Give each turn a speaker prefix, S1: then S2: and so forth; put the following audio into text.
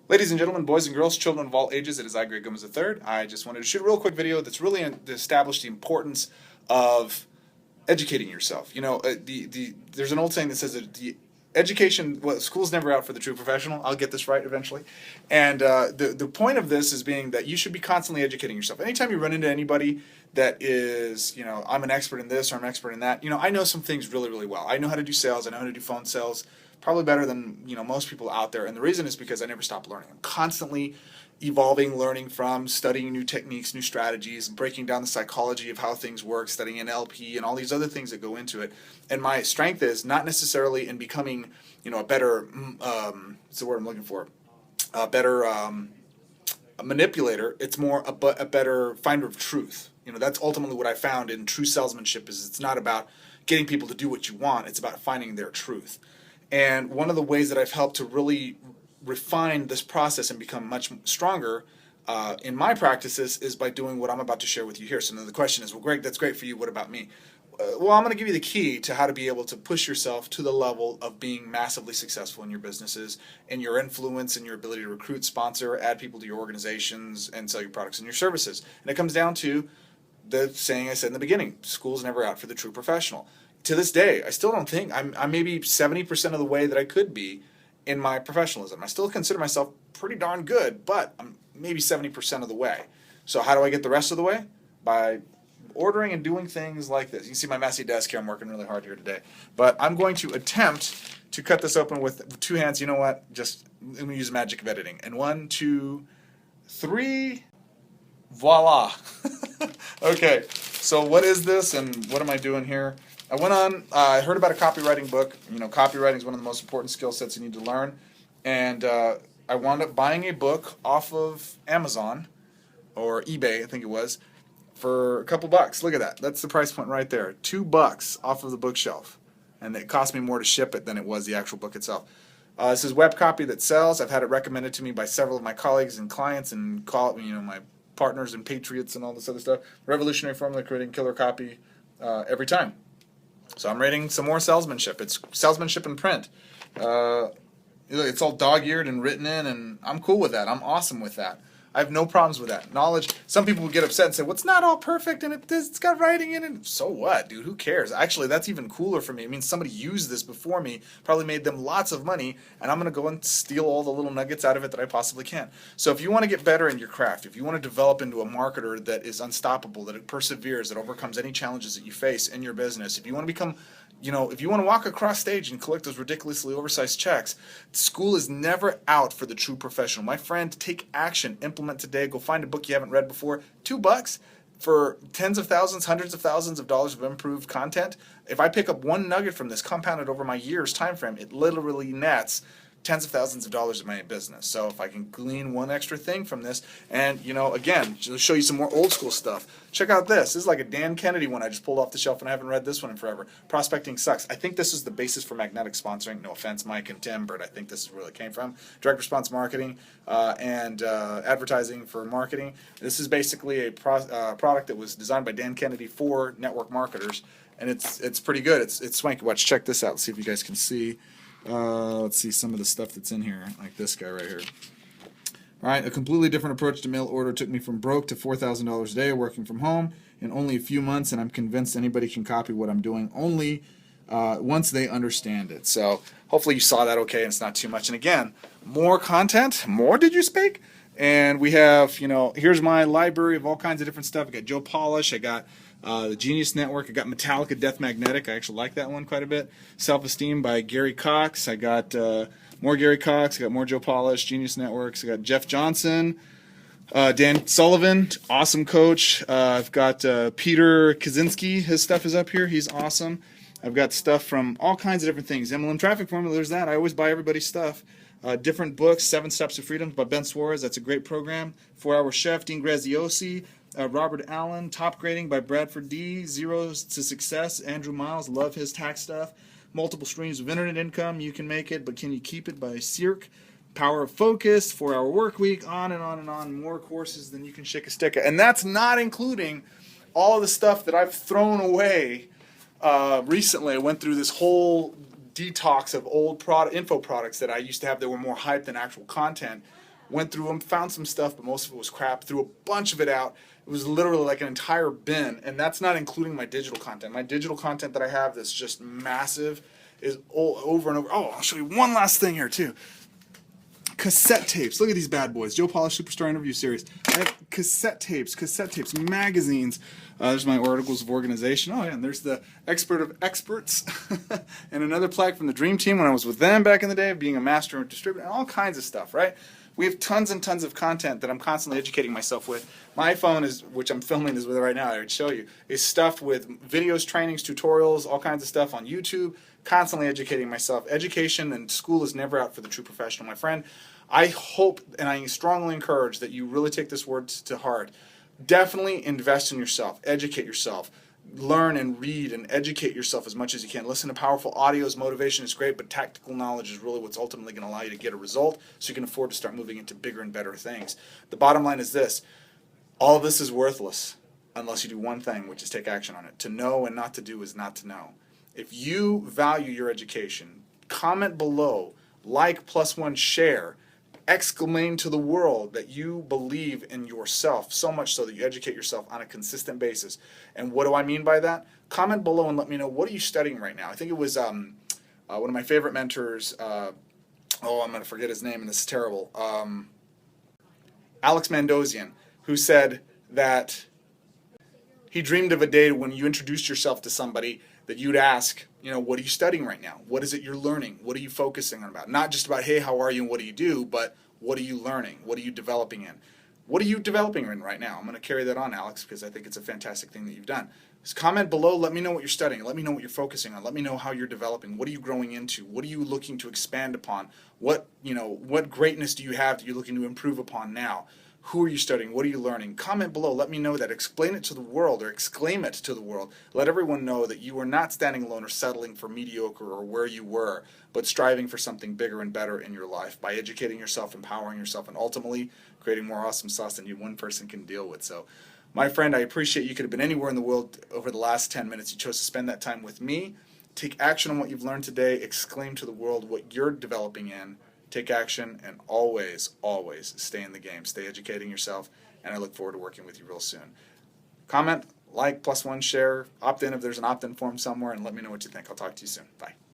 S1: Ladies and gentlemen, boys and girls, children of all ages, it is I, Greg Gomez III. I just wanted to shoot a real quick video that's really to establish the importance of educating yourself. There's an old saying that says that the education, well, school's never out for the true professional. I'll get this right eventually. And the point of this is being that you should be constantly educating yourself. Anytime you run into anybody that is, I'm an expert in this or I'm an expert in that, I know some things really, really well. I know how to do sales. I know how to do phone sales. Probably better than most people out there, and the reason is because I never stop learning. I'm constantly evolving, learning from, studying new techniques, new strategies, breaking down the psychology of how things work, studying NLP and all these other things that go into it. And my strength is not necessarily in becoming, a better, what's the word I'm looking for, a better a manipulator. It's more a better finder of truth. That's ultimately what I found in true salesmanship is it's not about getting people to do what you want. It's about finding their truth. And one of the ways that I've helped to really refine this process and become much stronger in my practices is by doing what I'm about to share with you here. So now the question is, well, Greg, that's great for you. What about me? Well, I'm going to give you the key to how to be able to push yourself to the level of being massively successful in your businesses and your influence and your ability to recruit, sponsor, add people to your organizations, and sell your products and your services. And it comes down to the saying I said in the beginning, school's never out for the true professional. To this day, I still don't think I'm maybe 70% of the way that I could be in my professionalism. I still consider myself pretty darn good, but I'm maybe 70% of the way. So how do I get the rest of the way? By ordering and doing things like this. You can see my messy desk here. I'm working really hard here today. But I'm going to attempt to cut this open with two hands. You know what? Just let me use the magic of editing. And 1, 2, 3, voila. Okay, so what is this and what am I doing here? I heard about a copywriting book. Copywriting is one of the most important skill sets you need to learn. And I wound up buying a book off of Amazon or eBay, I think it was, for a couple bucks. Look at that. That's the price point right there. $2 off of the bookshelf. And it cost me more to ship it than it was the actual book itself. This is web copy that sells. I've had it recommended to me by several of my colleagues and clients and my partners and patriots and all this other stuff. Revolutionary formula, creating killer copy every time. So I'm rating some more salesmanship. It's salesmanship in print. It's all dog-eared and written in, and I'm cool with that. I'm awesome with that. I have no problems with that. Knowledge, some people would get upset and say, well, it's not all perfect, and it's got writing in it. So what, dude? Who cares? Actually, that's even cooler for me. It means somebody used this before me, probably made them lots of money, and I'm going to go and steal all the little nuggets out of it that I possibly can. So if you want to get better in your craft, if you want to develop into a marketer that is unstoppable, that perseveres, that overcomes any challenges that you face in your business, if you want to become if you want to walk across stage and collect those ridiculously oversized checks, school is never out for the true professional. My friend, take action, implement today, go find a book you haven't read before. $2 for tens of thousands, hundreds of thousands of dollars of improved content. If I pick up one nugget from this, compounded over my year's time frame, it literally nets tens of thousands of dollars in my business. So if I can glean one extra thing from this, and again, to show you some more old school stuff, check out this. This is like a Dan Kennedy one I just pulled off the shelf, and I haven't read this one in forever. Prospecting Sucks. I think this is the basis for magnetic sponsoring. No offense, Mike and Tim, but I think this is where it came from. Direct response marketing and advertising for marketing. This is basically a product that was designed by Dan Kennedy for network marketers, and it's pretty good. It's swanky. Watch, check this out. Let's see if you guys can see. Let's see some of the stuff that's in here, like this guy right here. All right, a completely different approach to mail order took me from broke to $4,000 a day working from home in only a few months, and I'm convinced anybody can copy what I'm doing only once they understand it. So hopefully you saw that okay, and it's not too much. And again, more content, more did you speak? And we have, here's my library of all kinds of different stuff. I got Joe Polish, I got the Genius Network, I got Metallica Death Magnetic, I actually like that one quite a bit. Self-Esteem by Gary Cox, I got more Gary Cox, I got more Joe Polish, Genius Networks, I got Jeff Johnson, Dan Sullivan, awesome coach. I've got Peter Kaczynski, his stuff is up here, he's awesome. I've got stuff from all kinds of different things. MLM Traffic Formula, there's that. I always buy everybody's stuff. Different books, 7 Steps to Freedom by Ben Suarez. That's a great program. 4-Hour Chef, Dean Graziosi. Robert Allen, Top Grading by Bradford D. Zeros to Success, Andrew Miles. Love his tax stuff. Multiple Streams of Internet Income. You can make it, but can you keep it by Cirque. Power of Focus, 4-Hour Work Week, on and on and on. More courses than you can shake a stick at. And that's not including all the stuff that I've thrown away recently. I went through this whole detox of old info products that I used to have that were more hype than actual content. went through them, found some stuff, but most of it was crap, threw a bunch of it out. It was literally like an entire bin, and that's not including my digital content. My digital content that I have that's just massive is all over and over. Oh, I'll show you one last thing here too. Cassette tapes. Look at these bad boys. Joe Polish Superstar Interview Series. I have cassette tapes, magazines. There's my articles of organization. Oh, yeah, and there's the expert of experts. And another plaque from the Dream Team when I was with them back in the day, being a master distributor, and all kinds of stuff, right? We have tons and tons of content that I'm constantly educating myself with. My phone is, which I'm filming this with right now, I would show you, is stuffed with videos, trainings, tutorials, all kinds of stuff on YouTube, constantly educating myself. Education and school is never out for the true professional, my friend. I hope and I strongly encourage that you really take this word to heart. Definitely invest in yourself, educate yourself. Learn and read and educate yourself as much as you can. Listen to powerful audios. Motivation is great, but tactical knowledge is really what's ultimately going to allow you to get a result so you can afford to start moving into bigger and better things. The bottom line is this. All of this is worthless unless you do one thing, which is take action on it. To know and not to do is not to know. If you value your education, comment below, like +1, share, exclaim to the world that you believe in yourself so much so that you educate yourself on a consistent basis. And what do I mean by that? Comment below and let me know, what are you studying right now? I think it was one of my favorite mentors, I'm going to forget his name and this is terrible, Alex Mandossian, who said that he dreamed of a day when you introduced yourself to somebody that you'd ask, what are you studying right now? What is it you're learning? What are you focusing on about? Not just about, hey, how are you and what do you do, but what are you learning? What are you developing in? What are you developing in right now? I'm going to carry that on, Alex, because I think it's a fantastic thing that you've done. Just comment below. Let me know what you're studying. Let me know what you're focusing on. Let me know how you're developing. What are you growing into? What are you looking to expand upon? What greatness do you have that you're looking to improve upon now? Who are you studying? What are you learning? Comment below. Let me know that. Explain it to the world or exclaim it to the world. Let everyone know that you are not standing alone or settling for mediocre or where you were, but striving for something bigger and better in your life by educating yourself, empowering yourself, and ultimately creating more awesome sauce than you one person can deal with. So, my friend, I appreciate you could have been anywhere in the world over the last 10 minutes. You chose to spend that time with me. Take action on what you've learned today. Exclaim to the world what you're developing in. Take action, and always, always stay in the game. Stay educating yourself, and I look forward to working with you real soon. Comment, like, +1, share, opt in if there's an opt-in form somewhere, and let me know what you think. I'll talk to you soon. Bye.